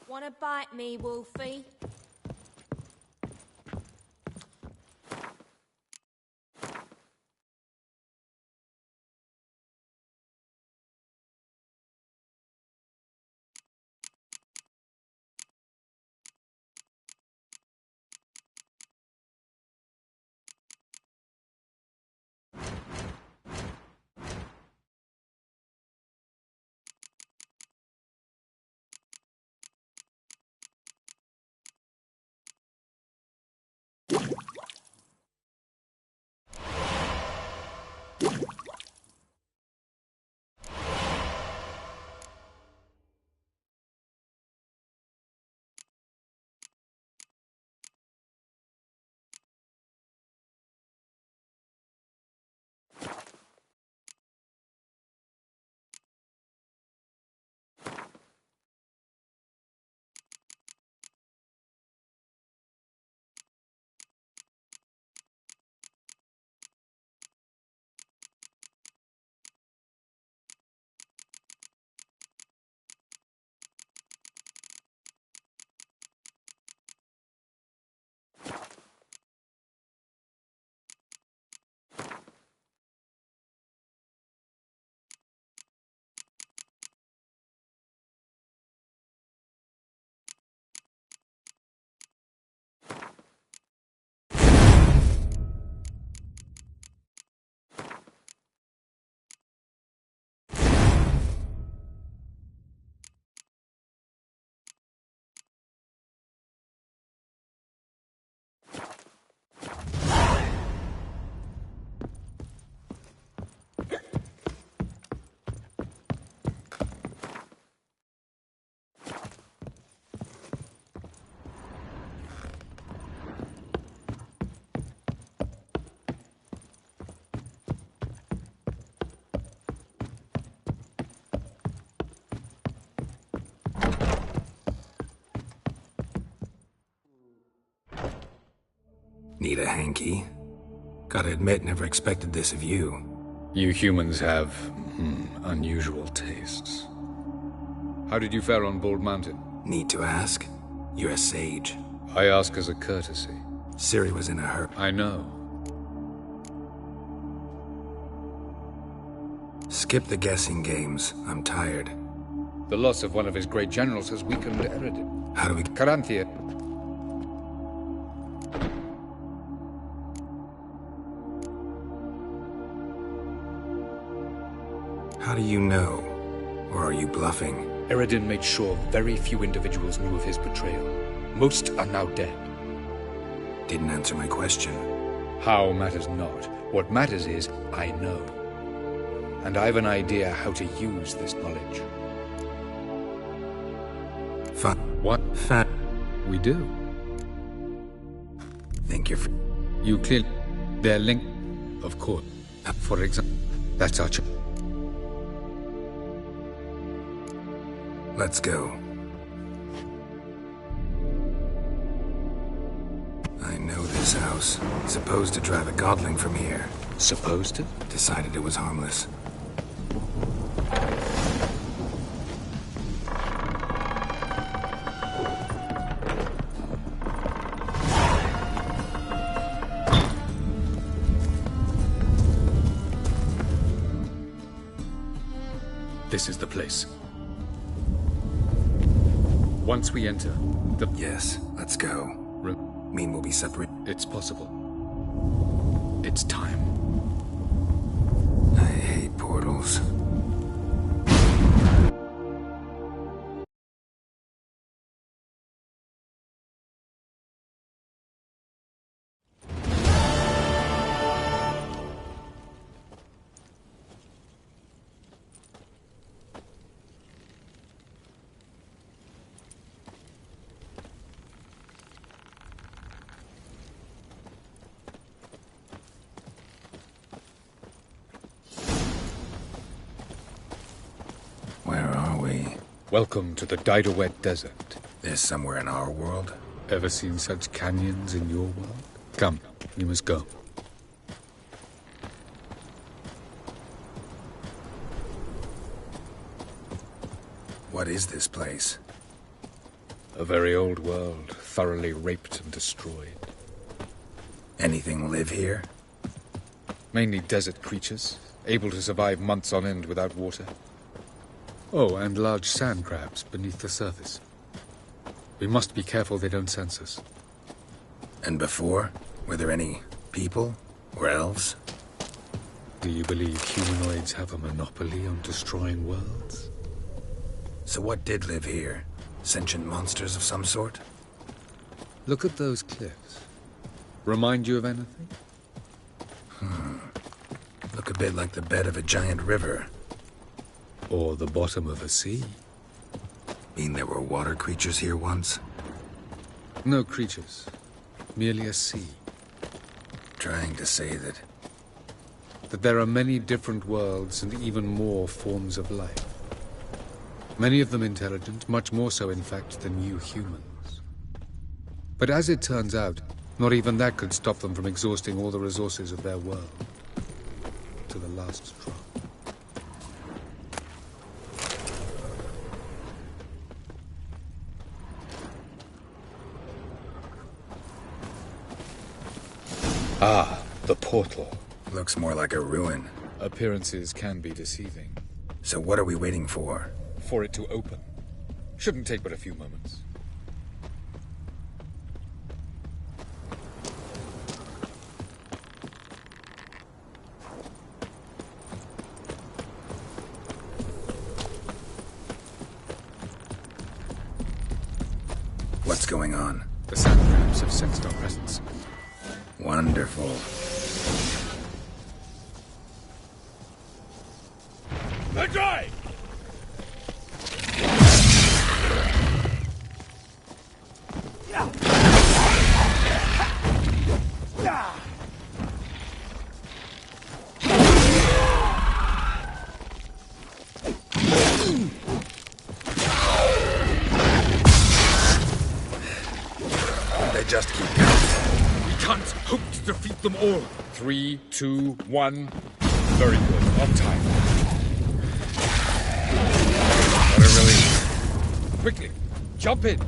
Wanna bite me, Wolfie? Need a hanky? Gotta admit, never expected this of you. You humans have, unusual tastes. How did you fare on Bald Mountain? Need to ask? You're a sage. I ask as a courtesy. Ciri was in a hurry. I know. Skip the guessing games. I'm tired. The loss of one of his great generals has weakened Eredin. How do we... Caranthia. How do you know? Or are you bluffing? Eredin made sure very few individuals knew of his betrayal. Most are now dead. Didn't answer my question. How matters not. What matters is, I know. And I have an idea how to use this knowledge. What? We do. Think you're... You clearly... They're linked, of course. For example, that's our... Let's go. I know this house. Supposed to drive a godling from here. Supposed to? Decided it was harmless. This is the place. Once we enter, the... Yes, let's go. Mean we'll be separate? It's possible. It's time. I hate portals. Welcome to the Didowet Desert. There's somewhere in our world? Ever seen such canyons in your world? Come, we must go. What is this place? A very old world, thoroughly raped and destroyed. Anything live here? Mainly desert creatures, able to survive months on end without water. Oh, and large sand crabs beneath the surface. We must be careful they don't sense us. And before? Were there any people? Or elves? Do you believe humanoids have a monopoly on destroying worlds? So what did live here? Sentient monsters of some sort? Look at those cliffs. Remind you of anything? Look a bit like the bed of a giant river. Or the bottom of a sea? Mean there were water creatures here once? No creatures. Merely a sea. Trying to say that... That there are many different worlds and even more forms of life. Many of them intelligent, much more so in fact than you humans. But as it turns out, not even that could stop them from exhausting all the resources of their world. To the last drop. Ah, the portal. Looks more like a ruin. Appearances can be deceiving. So what are we waiting for? For it to open. Shouldn't take but a few moments. What's going on? The sand crabs have sensed our presence. Wonderful. The drive! They just keep coming. We can't hope to defeat them all. 3, 2, 1. Very good. On time. What a relief. Quickly, jump in.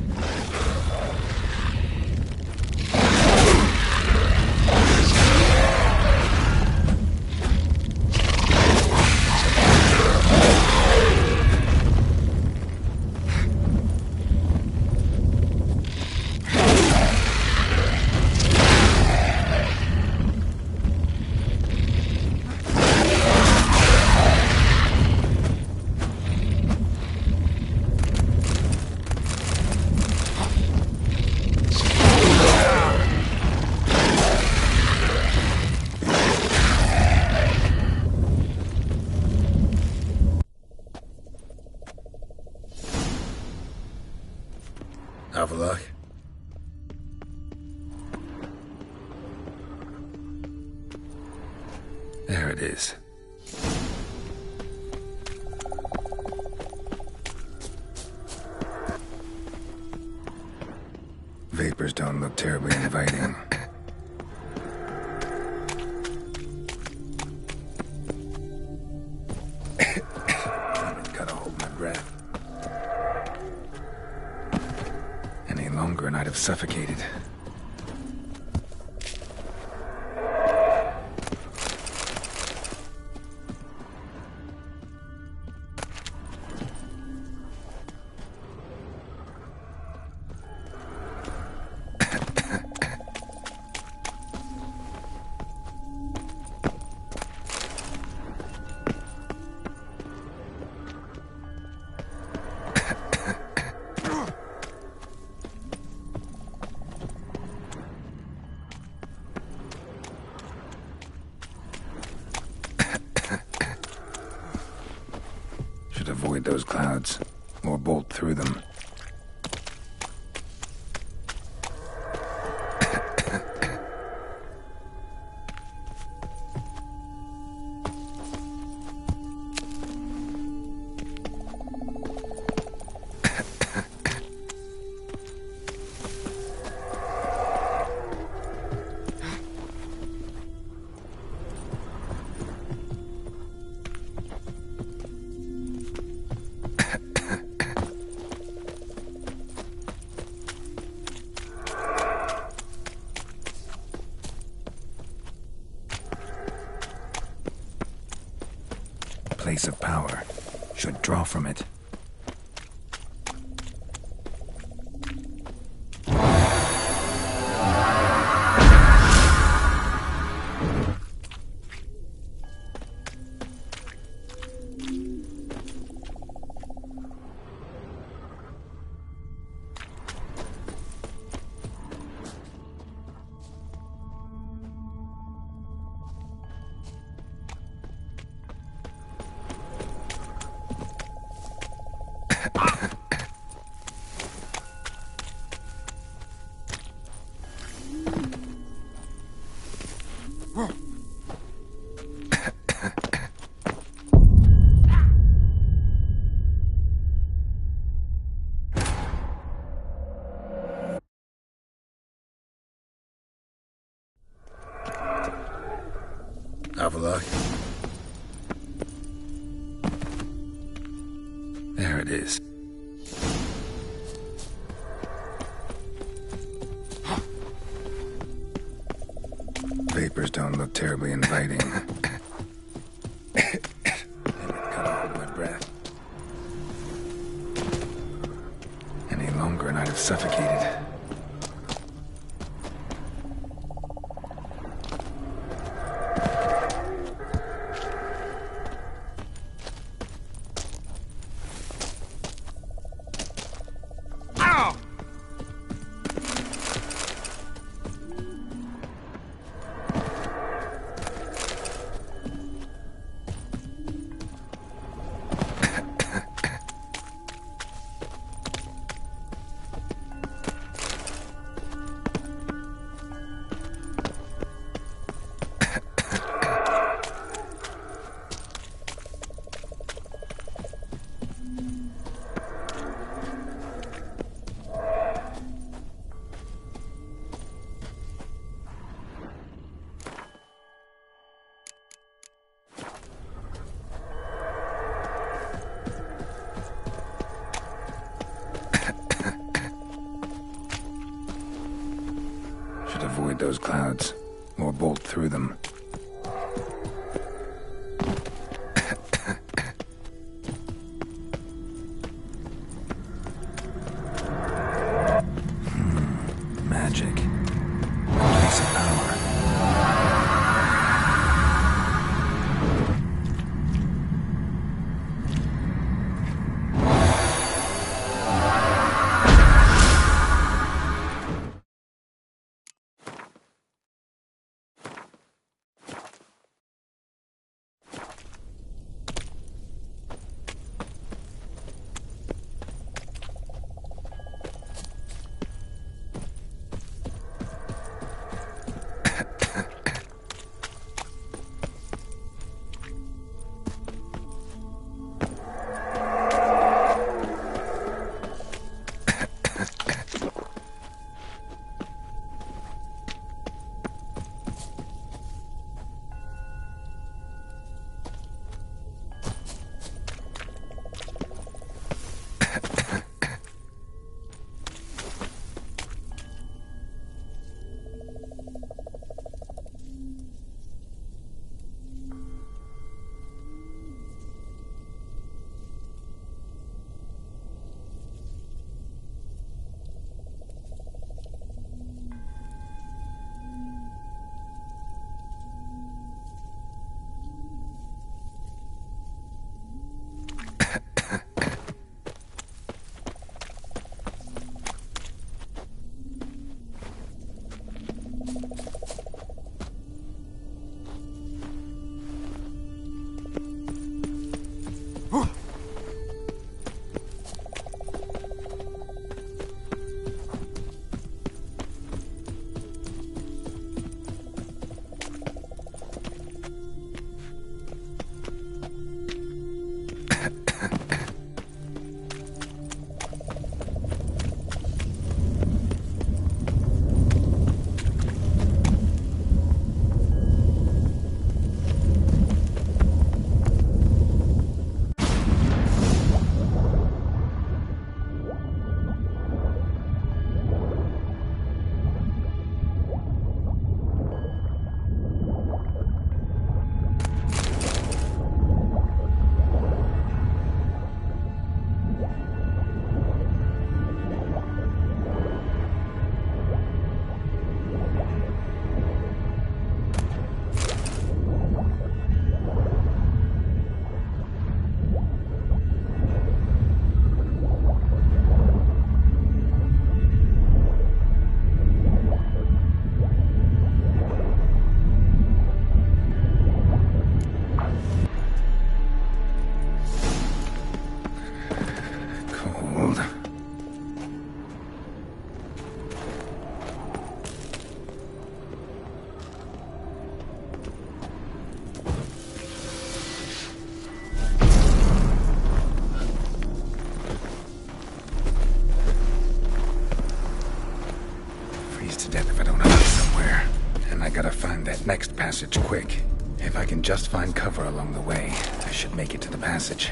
Avallac'h? There it is. Vapors don't look terribly inviting. Gotta hold my breath. Any longer and I'd have suffocated. Should avoid those clouds, or bolt through them. place of power. Should draw from it. Avallac'h. There it is. Vapors don't look terribly inviting. Cut off my breath. Any longer and I'd have suffocated. Avoid those clouds, or bolt through them. Magic. A place of power. Freeze to death if I don't hide somewhere. And I gotta find that next passage quick. If I can just find cover along the way, I should make it to the passage.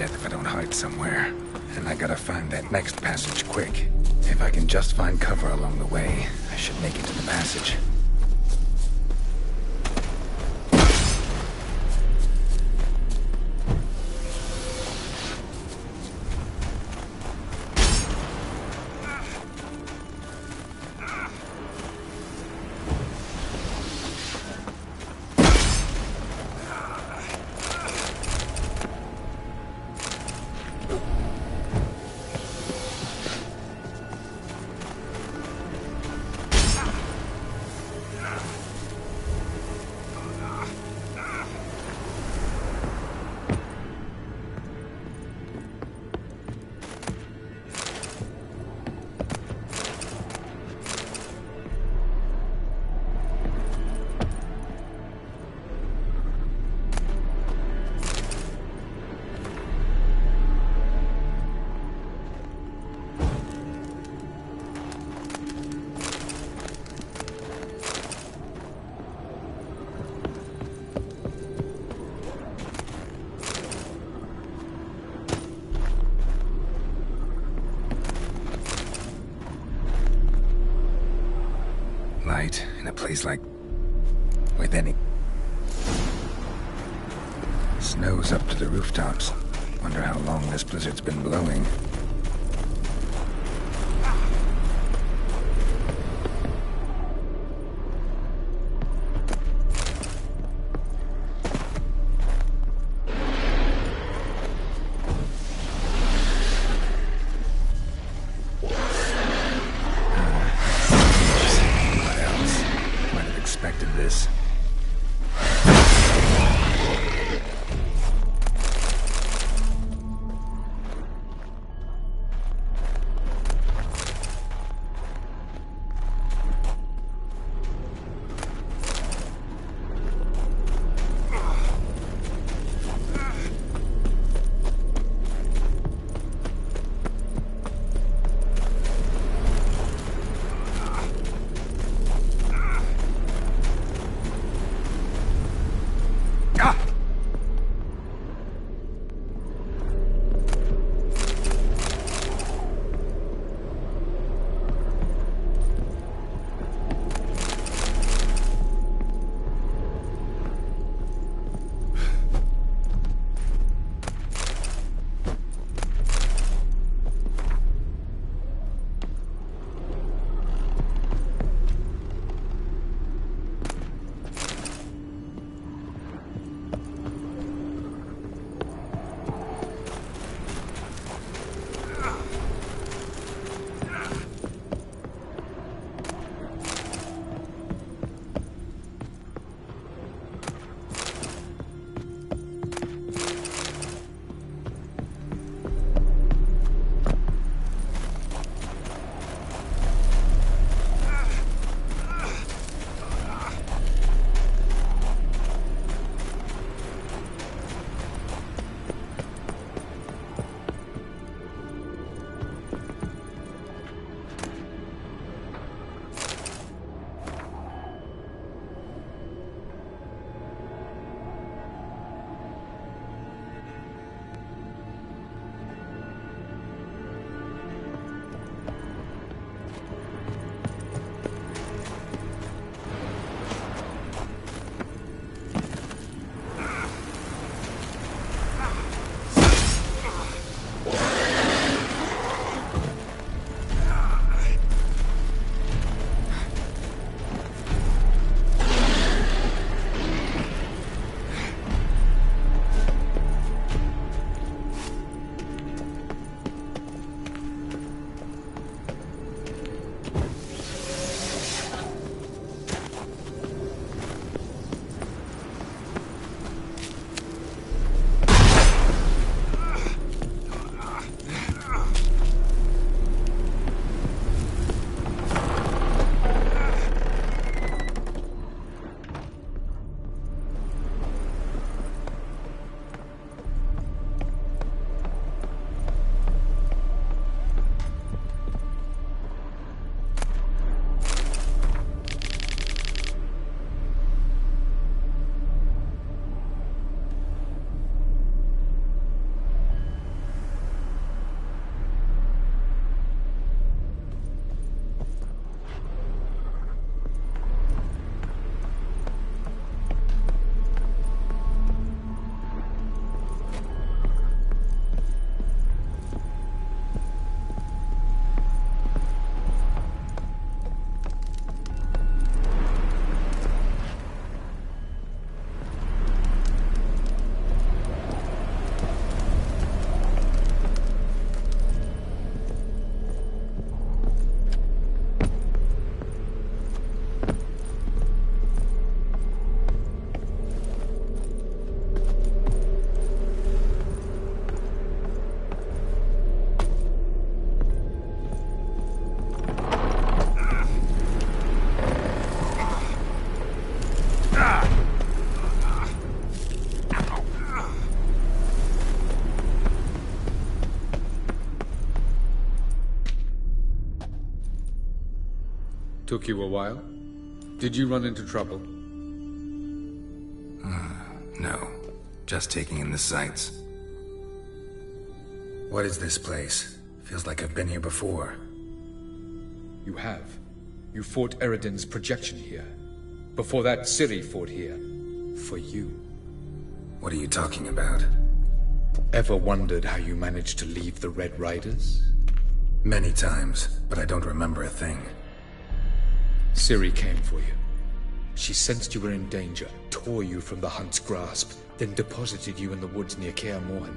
If I don't hide somewhere. And I gotta find that next passage quick. If I can just find cover along the way, I should make it to the passage. Light in a place like... with any... Snow's up to the rooftops. Wonder how long this blizzard's been blowing. This. Took you a while? Did you run into trouble? No. Just taking in the sights. What is this place? Feels like I've been here before. You have. You fought Eredin's projection here. Before that, Ciri fought here. For you. What are you talking about? Ever wondered how you managed to leave the Red Riders? Many times, but I don't remember a thing. Ciri came for you. She sensed you were in danger, tore you from the Hunt's grasp, then deposited you in the woods near Kaer Morhen.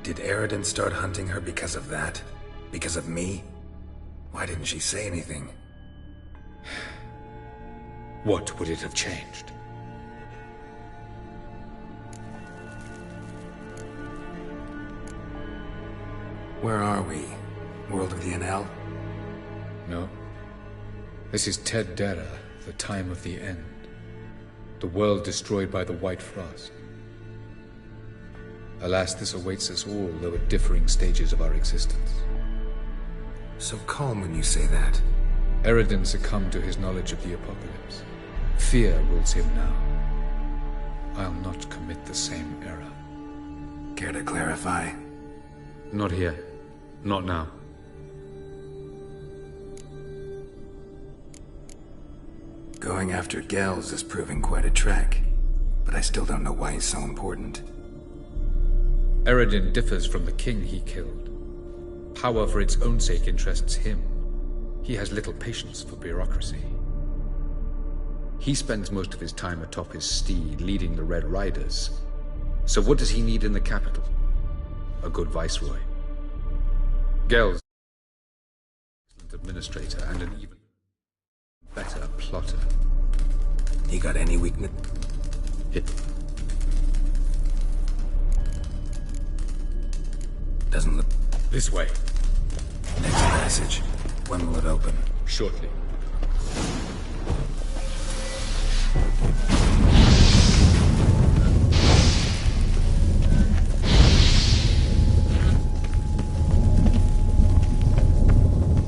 Did Eredin start hunting her because of that? Because of me? Why didn't she say anything? What would it have changed? Where are we? World of the NL? No. This is Ted Dera, the time of the end. The world destroyed by the White Frost. Alas, this awaits us all, though at differing stages of our existence. So calm when you say that. Eredin succumbed to his knowledge of the apocalypse. Fear rules him now. I'll not commit the same error. Care to clarify? Not here. Not now. Going after Gels is proving quite a trek, but I still don't know why he's so important. Eredin differs from the king he killed. Power for its own sake interests him. He has little patience for bureaucracy. He spends most of his time atop his steed, leading the Red Riders. So what does he need in the capital? A good viceroy. Gels, excellent administrator, and an even better plotter. He got any weakness? Doesn't look... This way. Next passage. When will it open? Shortly.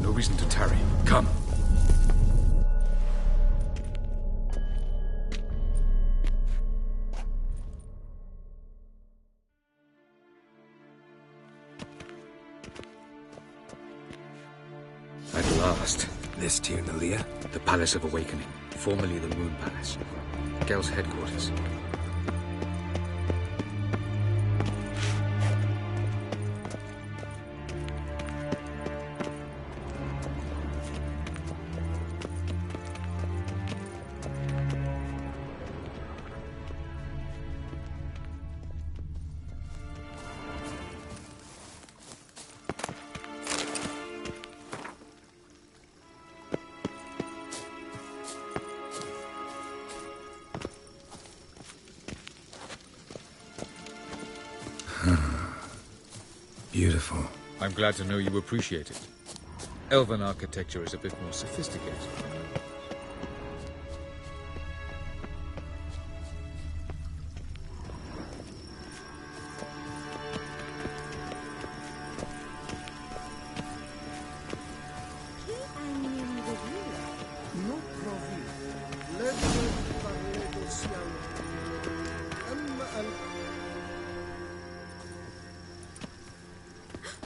No reason to tarry. Come. At last. This Tyr Nalia? The Palace of Awakening, formerly the Moon Palace. Gel's headquarters. Beautiful. I'm glad to know you appreciate it. Elven architecture is a bit more sophisticated.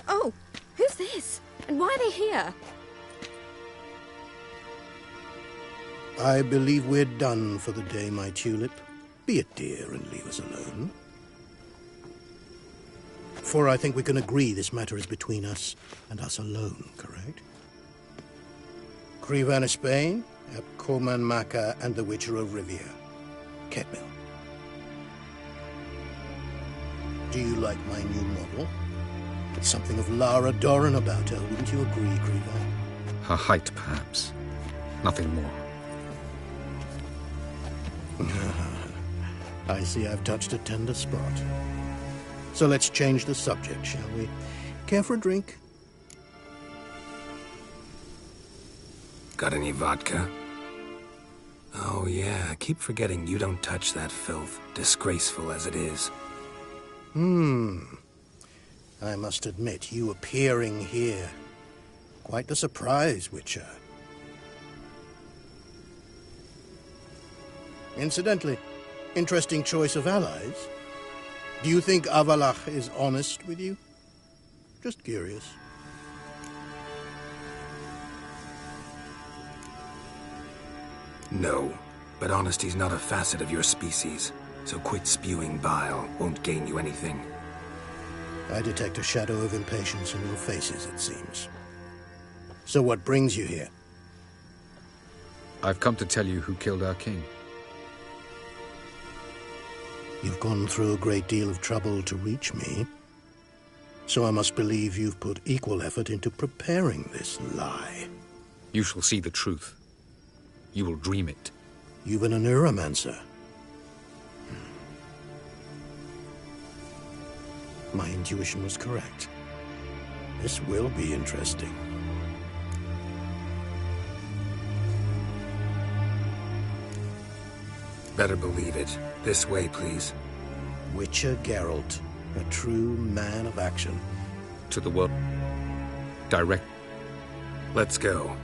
Oh, who's this? And why are they here? I believe we're done for the day, my tulip. Be a dear and leave us alone. For I think we can agree this matter is between us and us alone, correct? Krivan Spain, Coleman Maka, and the Witcher of Rivia. Ketmil. Do you like my new model? Something of Lara Doran about her, wouldn't you agree, Krivan? Her height, perhaps. Nothing more. I see I've touched a tender spot. So let's change the subject, shall we? Care for a drink? Got any vodka? Oh yeah, keep forgetting you don't touch that filth, disgraceful as it is. I must admit, you appearing here, quite the surprise, Witcher. Incidentally, interesting choice of allies. Do you think Avallac'h is honest with you? Just curious. No, but honesty's not a facet of your species, so quit spewing bile won't gain you anything. I detect a shadow of impatience in your faces, it seems. So what brings you here? I've come to tell you who killed our king. You've gone through a great deal of trouble to reach me, so I must believe you've put equal effort into preparing this lie. You shall see the truth. You will dream it. You've been a neuromancer. My intuition was correct. This will be interesting. Better believe it. This way, please. Witcher Geralt, a true man of action. To the world. Direct. Let's go.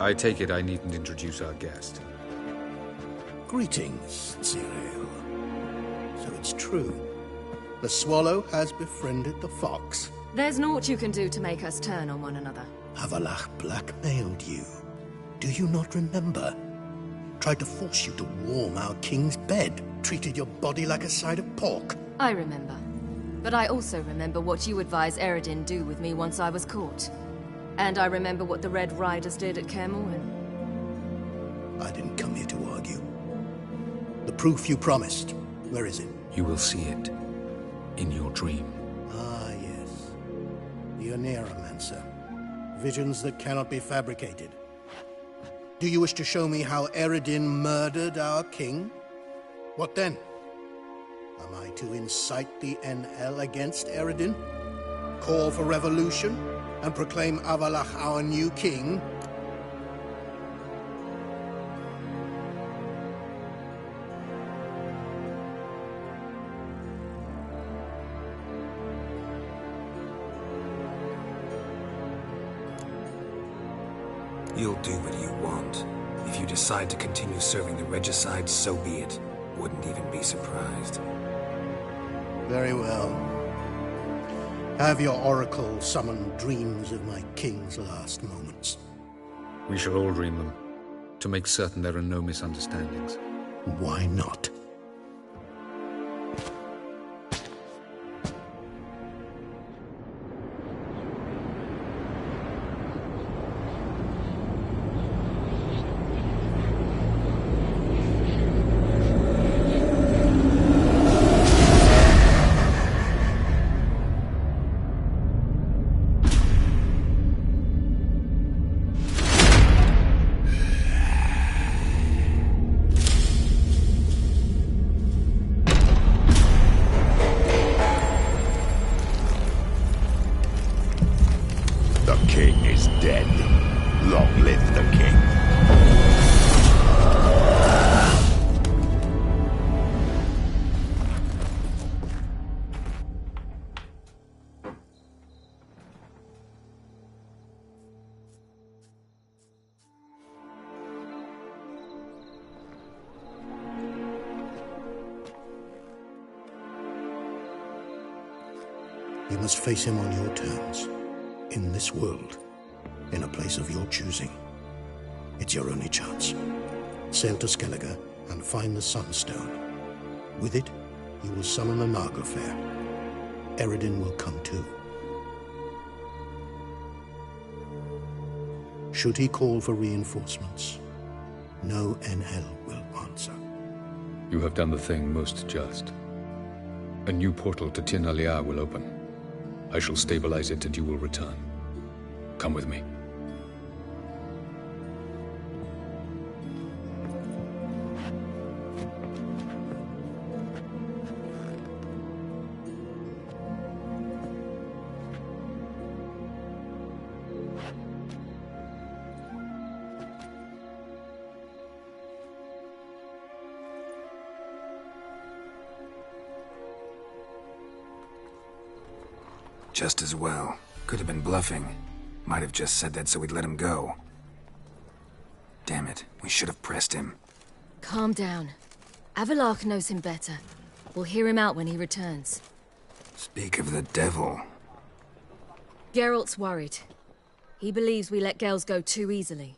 I take it I needn't introduce our guest. Greetings, Cyril. So it's true. The swallow has befriended the fox. There's naught you can do to make us turn on one another. Avallac'h blackmailed you. Do you not remember? Tried to force you to warm our king's bed. Treated your body like a side of pork. I remember. But I also remember what you advised Eredin do with me once I was caught. And I remember what the Red Riders did at Kaer Morhen. I didn't come here to argue. The proof you promised, where is it? You will see it in your dream. Ah, yes. The Oneiromancer. Visions that cannot be fabricated. Do you wish to show me how Eredin murdered our king? What then? Am I to incite the NL against Eredin? Call for revolution? And proclaim Avallac'h our new king? You'll do what you want. If you decide to continue serving the regicide, so be it. Wouldn't even be surprised. Very well. Have your oracle summon dreams of my king's last moments. We shall all dream them, to make certain there are no misunderstandings. Why not? You must face him on your terms. In this world. In a place of your choosing. It's your only chance. Sail to Skellige and find the Sunstone. With it, you will summon a Naga fair. Eredin will come too. Should he call for reinforcements, no NL will answer. You have done the thing most just. A new portal to Tir Nalear will open. I shall stabilize it and you will return. Come with me. Just as well. Could have been bluffing. Might have just said that so we'd let him go. Damn it, we should have pressed him. Calm down. Avalark knows him better. We'll hear him out when he returns. Speak of the devil. Geralt's worried. He believes we let Gels go too easily.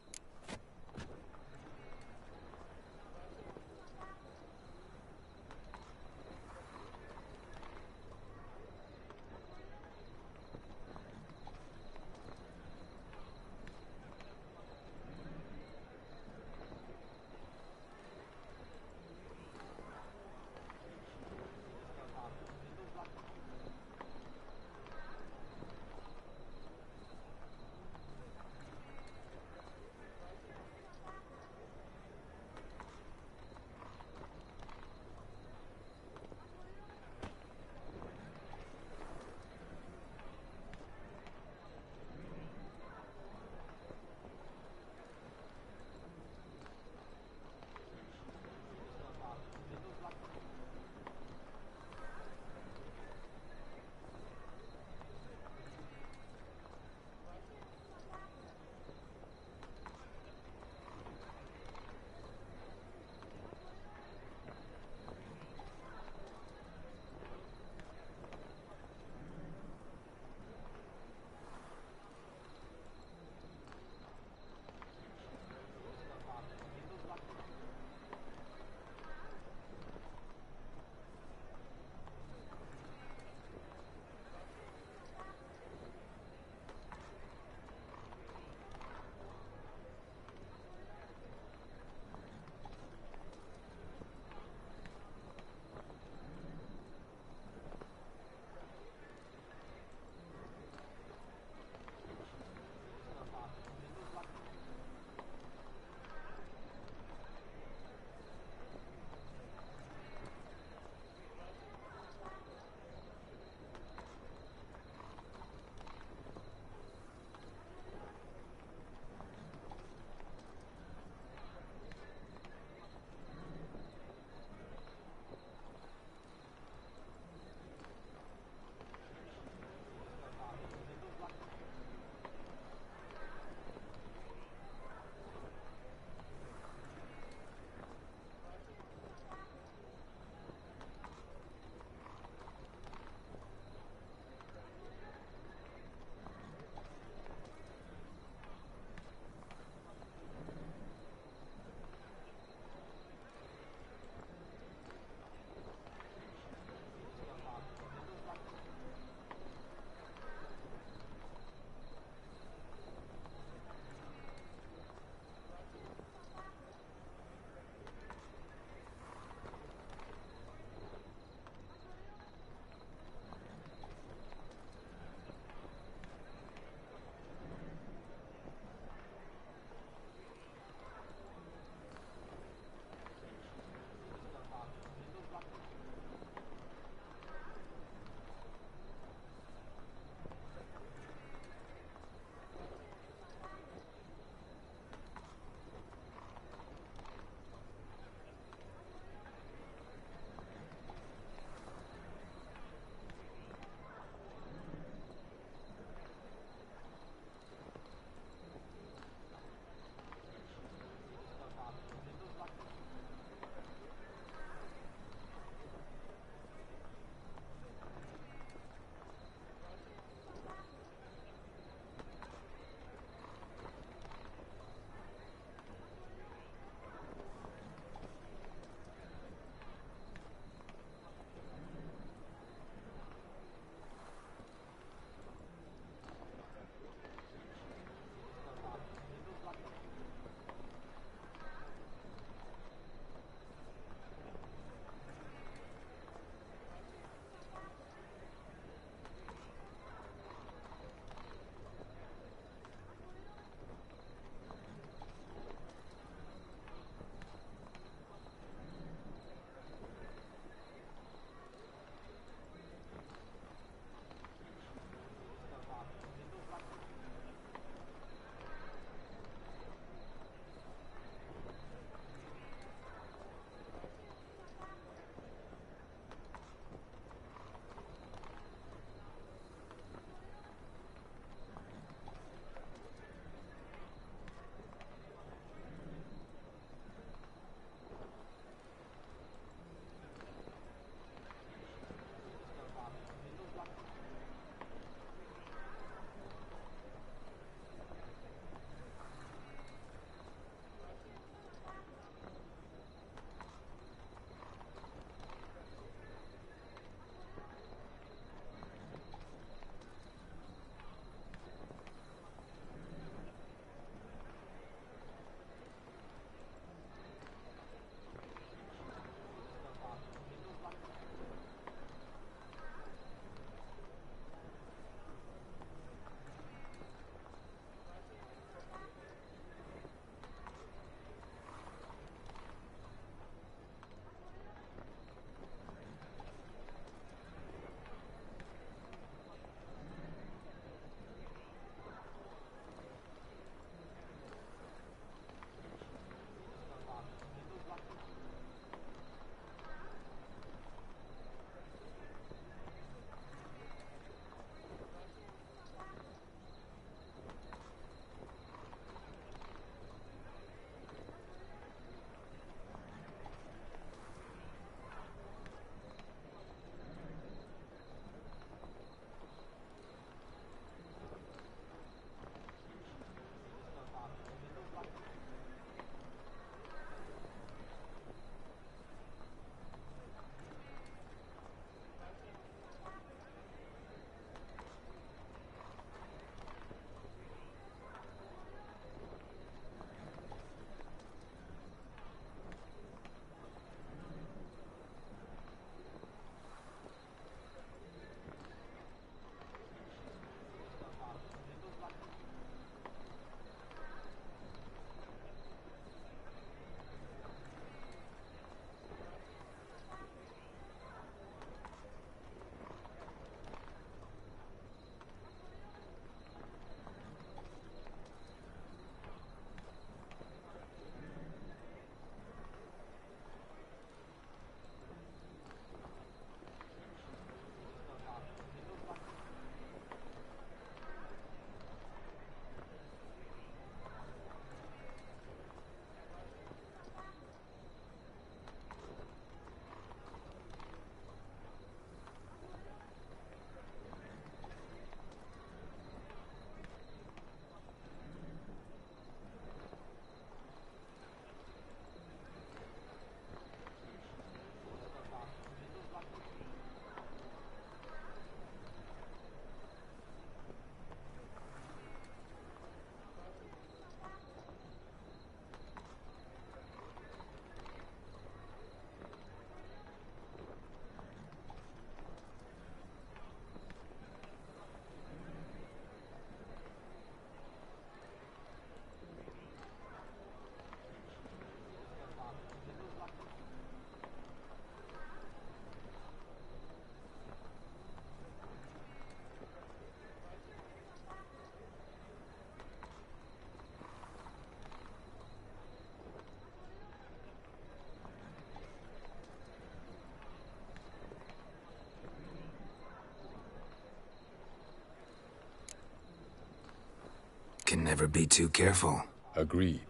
can never be too careful. Agreed.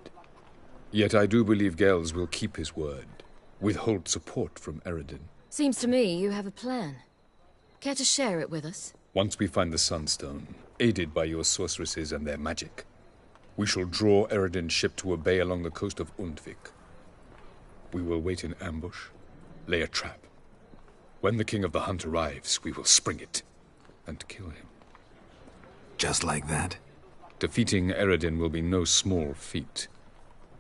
Yet I do believe Gels will keep his word. Withhold support from Eredin. Seems to me you have a plan. Care to share it with us? Once we find the Sunstone, aided by your sorceresses and their magic, we shall draw Eredin's ship to a bay along the coast of Undvik. We will wait in ambush, lay a trap. When the King of the Hunt arrives, we will spring it and kill him. Just like that? Defeating Eredin will be no small feat,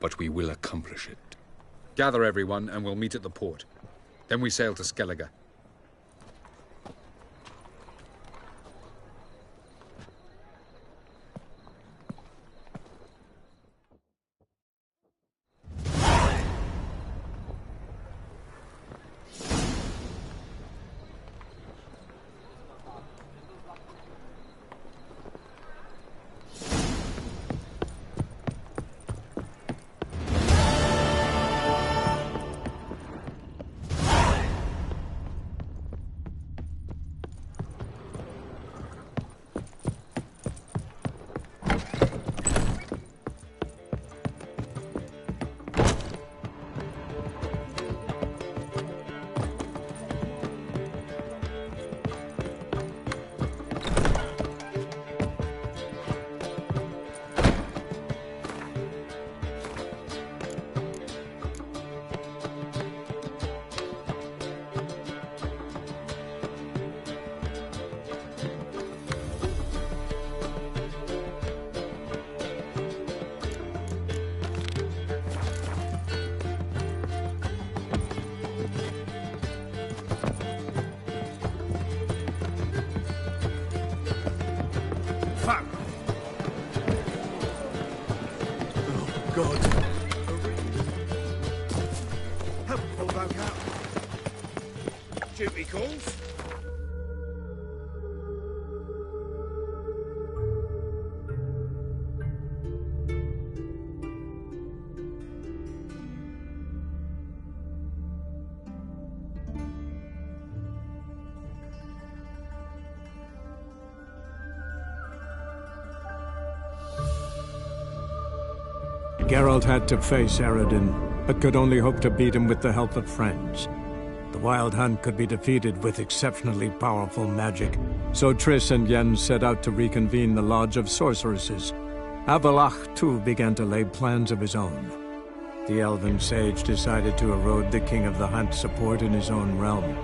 but we will accomplish it. Gather everyone, and we'll meet at the port. Then we sail to Skellige. Duty calls. Geralt had to face Eredin, but could only hope to beat him with the help of friends. The Wild Hunt could be defeated with exceptionally powerful magic, so Triss and Yen set out to reconvene the Lodge of Sorceresses. Avallac'h, too, began to lay plans of his own. The elven sage decided to erode the King of the Hunt's support in his own realm.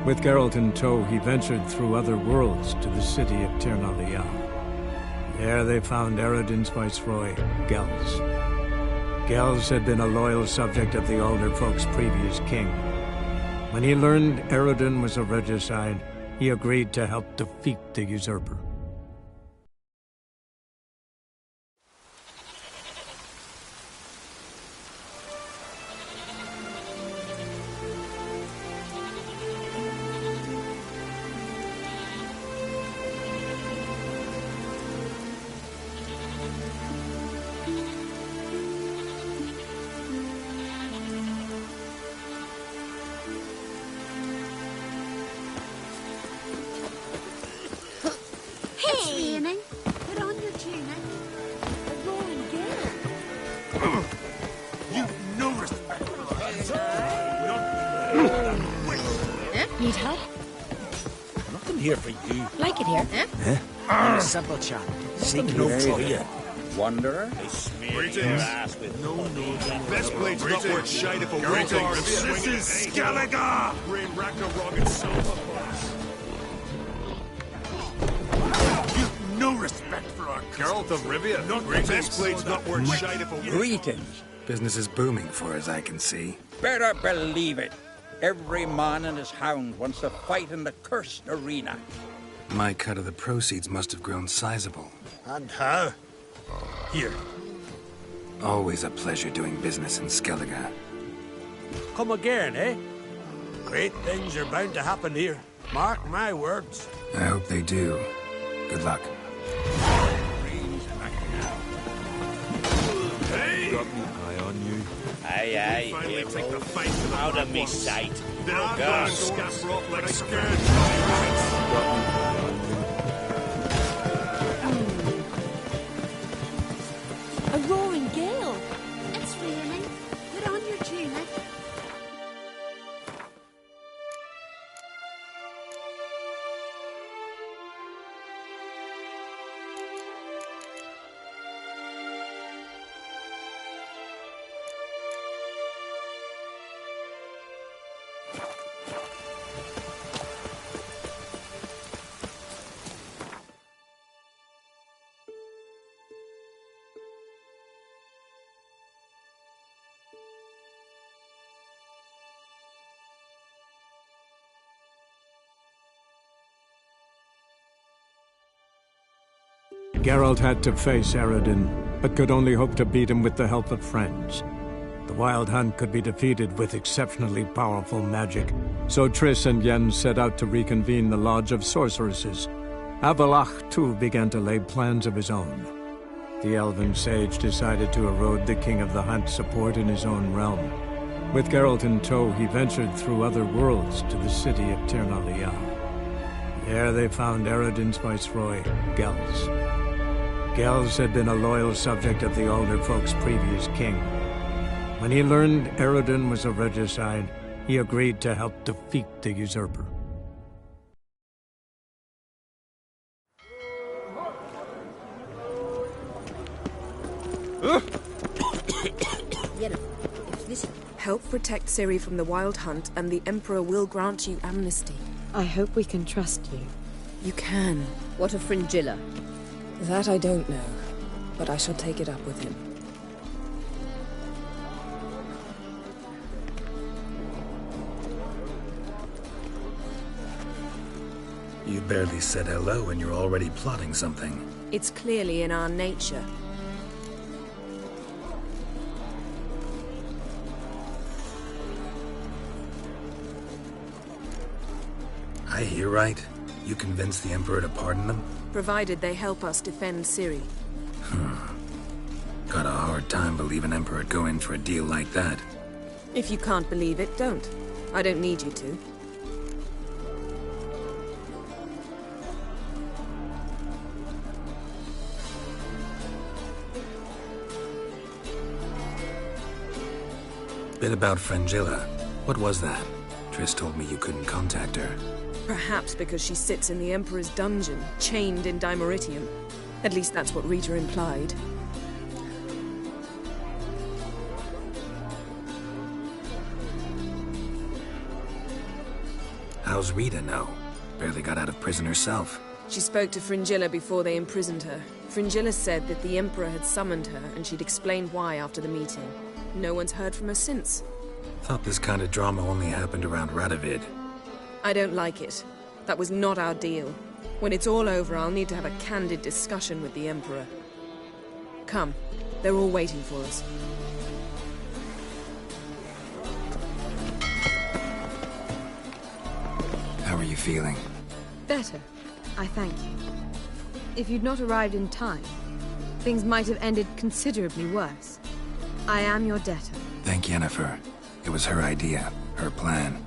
With Geralt in tow, he ventured through other worlds to the city of Tir na Lial. There they found Eredin's viceroy, Gels. Gels had been a loyal subject of the Alderfolk's previous king. When he learned Eredin was a regicide, he agreed to help defeat the usurper. Need help? Nothing here for you. Like it here, eh? I'm a simple chap. Seek no trouble. Wanderer? Greetings. No. Best blade's not worth shite if a Wilgar is swinging. This is Skellige! Rain Ragnarok and Silver. You've no respect for our Geralt of Rivia. Not the best blade's not worth shite if a Greetings. Business is booming for as I can see. Better believe it. Every man and his hound wants to fight in the cursed arena. My cut of the proceeds must have grown sizable. And how? Here. Always a pleasure doing business in Skellige. Come again, eh? Great things are bound to happen here. Mark my words. I hope they do. Good luck. Hey! Got me eye on you. Aye, Finally take the fight to the out of me boss. sight. Then I'll go and scamper off like scared Geralt had to face Eredin, but could only hope to beat him with the help of friends. The Wild Hunt could be defeated with exceptionally powerful magic, so Triss and Yen set out to reconvene the Lodge of Sorceresses. Avallac'h, too, began to lay plans of his own. The elven sage decided to erode the King of the Hunt's support in his own realm. With Geralt in tow, he ventured through other worlds to the city of Tir na Lial. There they found Eredin's viceroy, Gels. Gels had been a loyal subject of the Alder Folk's previous king. When he learned Eredin was a regicide, he agreed to help defeat the usurper. Help protect Ciri from the Wild Hunt, and the Emperor will grant you amnesty. I hope we can trust you. You can. What of Fringilla? That I don't know, but I shall take it up with him. You barely said hello and you're already plotting something. It's clearly in our nature. I hear right. You convinced the Emperor to pardon them? Provided they help us defend Ciri. Got a hard time believing Emperor would go in for a deal like that. If you can't believe it, don't. I don't need you to. Bit about Fringilla. What was that? Triss told me you couldn't contact her. Perhaps because she sits in the Emperor's dungeon, chained in Dimeritium. At least that's what Rita implied. How's Rita know? Barely got out of prison herself. She spoke to Fringilla before they imprisoned her. Fringilla said that the Emperor had summoned her, and she'd explained why after the meeting. No one's heard from her since. Thought this kind of drama only happened around Radovid. I don't like it. That was not our deal. When it's all over, I'll need to have a candid discussion with the Emperor. Come. They're all waiting for us. How are you feeling? Better. I thank you. If you'd not arrived in time, things might have ended considerably worse. I am your debtor. Thank Yennefer. It was her idea, her plan.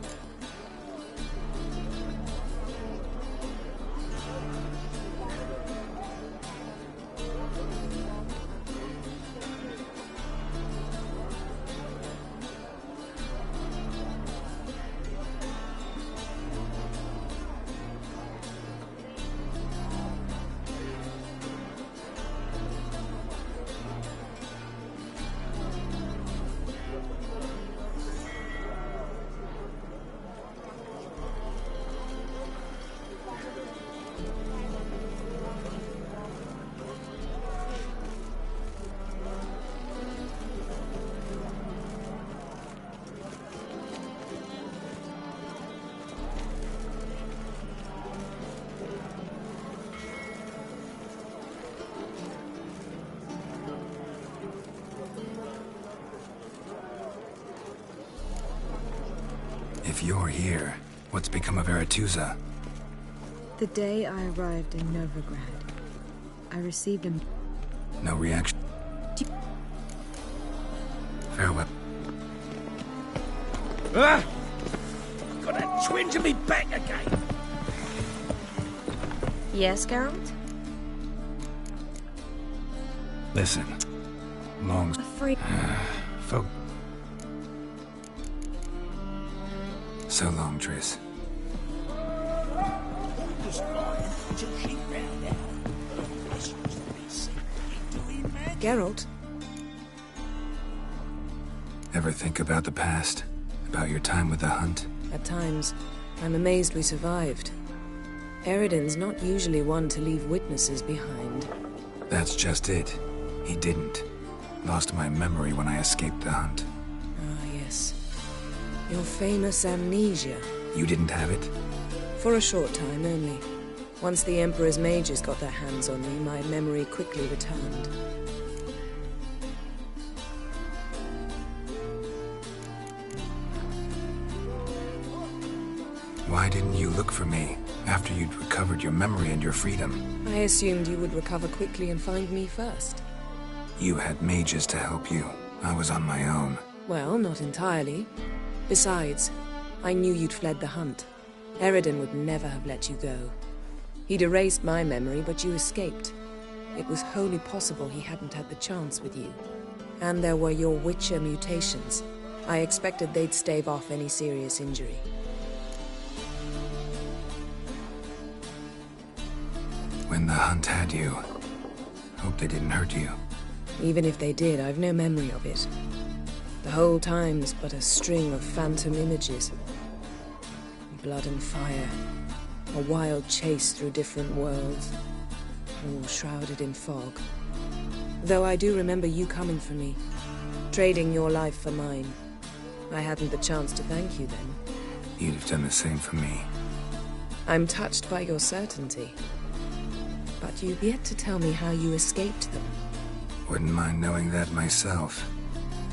If you're here, what's become of Aretuza? The day I arrived in Novigrad, I received a... No reaction? Farewell. Ah! Got a twinge in me back again. Yes, Geralt? Listen. Long... Afraid... Folk... So long, Triss. Geralt? Ever think about the past? About your time with the Hunt? At times, I'm amazed we survived. Eredin's not usually one to leave witnesses behind. That's just it. He didn't. Lost my memory when I escaped the Hunt. Ah, yes. Your famous amnesia. You didn't have it? For a short time only. Once the Emperor's mages got their hands on me, my memory quickly returned. Why didn't you look for me after you'd recovered your memory and your freedom? I assumed you would recover quickly and find me first. You had mages to help you. I was on my own. Well, not entirely. Besides, I knew you'd fled the hunt. Eredin would never have let you go. He'd erased my memory, but you escaped. It was wholly possible he hadn't had the chance with you. And there were your Witcher mutations. I expected they'd stave off any serious injury. When the hunt had you, hope they didn't hurt you. Even if they did, I've no memory of it. The whole time's but a string of phantom images. Blood and fire. A wild chase through different worlds. All shrouded in fog. Though I do remember you coming for me. Trading your life for mine. I hadn't the chance to thank you then. You'd have done the same for me. I'm touched by your certainty. But you've yet to tell me how you escaped them. Wouldn't mind knowing that myself.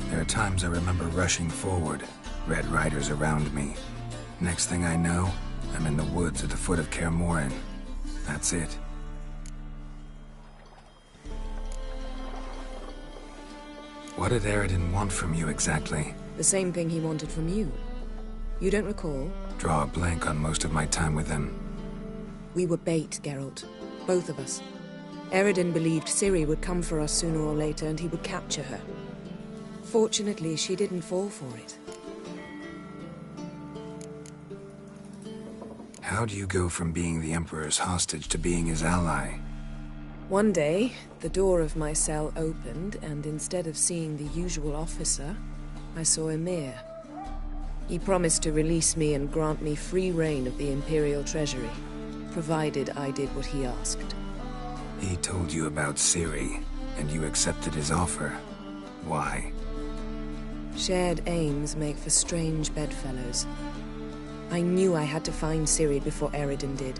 There are times I remember rushing forward, Red Riders around me. Next thing I know, I'm in the woods at the foot of Kaer Morhen. That's it. What did Eredin want from you exactly? The same thing he wanted from you. You don't recall? Draw a blank on most of my time with him. We were bait, Geralt. Both of us. Eredin believed Ciri would come for us sooner or later and he would capture her. Fortunately, she didn't fall for it. How do you go from being the Emperor's hostage to being his ally? One day, the door of my cell opened, and instead of seeing the usual officer, I saw Emhyr. He promised to release me and grant me free reign of the Imperial Treasury, provided I did what he asked. He told you about Ciri, and you accepted his offer. Why? Shared aims make for strange bedfellows. I knew I had to find Ciri before Eredin did,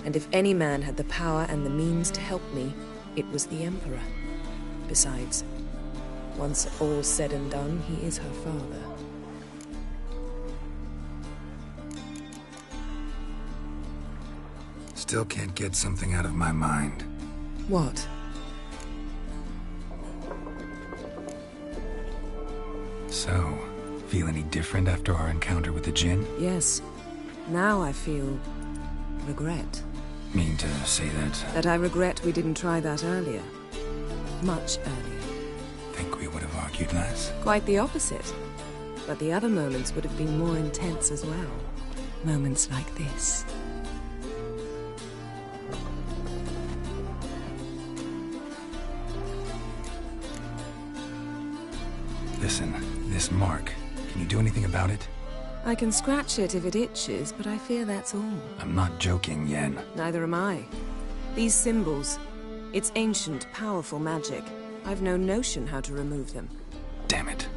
and if any man had the power and the means to help me, it was the Emperor. Besides, once all's said and done, he is her father. Still can't get something out of my mind. What? So, feel any different after our encounter with the Djinn? Yes. Now I feel regret. Mean to say that? That I regret we didn't try that earlier. Much earlier. Think we would have argued less? Quite the opposite. But the other moments would have been more intense as well. Moments like this. Listen, this mark, can you do anything about it? I can scratch it if it itches, but I fear that's all. I'm not joking, Yen. Neither am I. These symbols, it's ancient, powerful magic. I've no notion how to remove them. Damn it.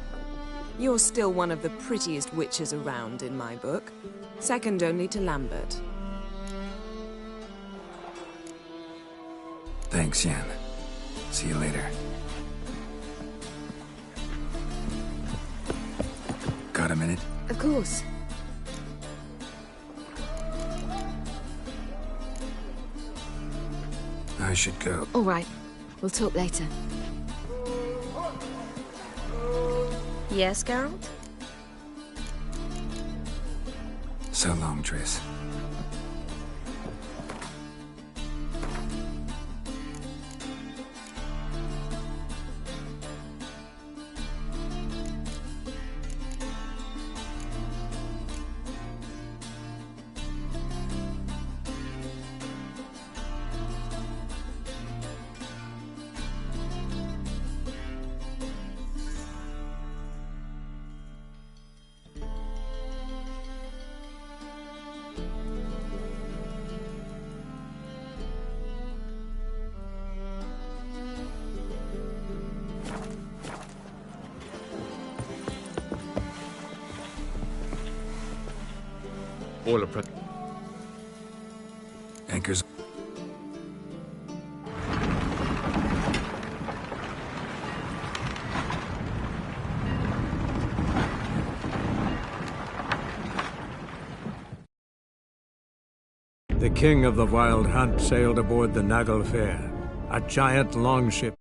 You're still one of the prettiest witches around in my book. Second only to Lambert. Thanks, Yen. See you later. Got a minute? Of course. I should go. All right. We'll talk later. Yes, Geralt? So long, Triss. All a pre- Anchors. The king of the Wild Hunt sailed aboard the Naglfar, a giant longship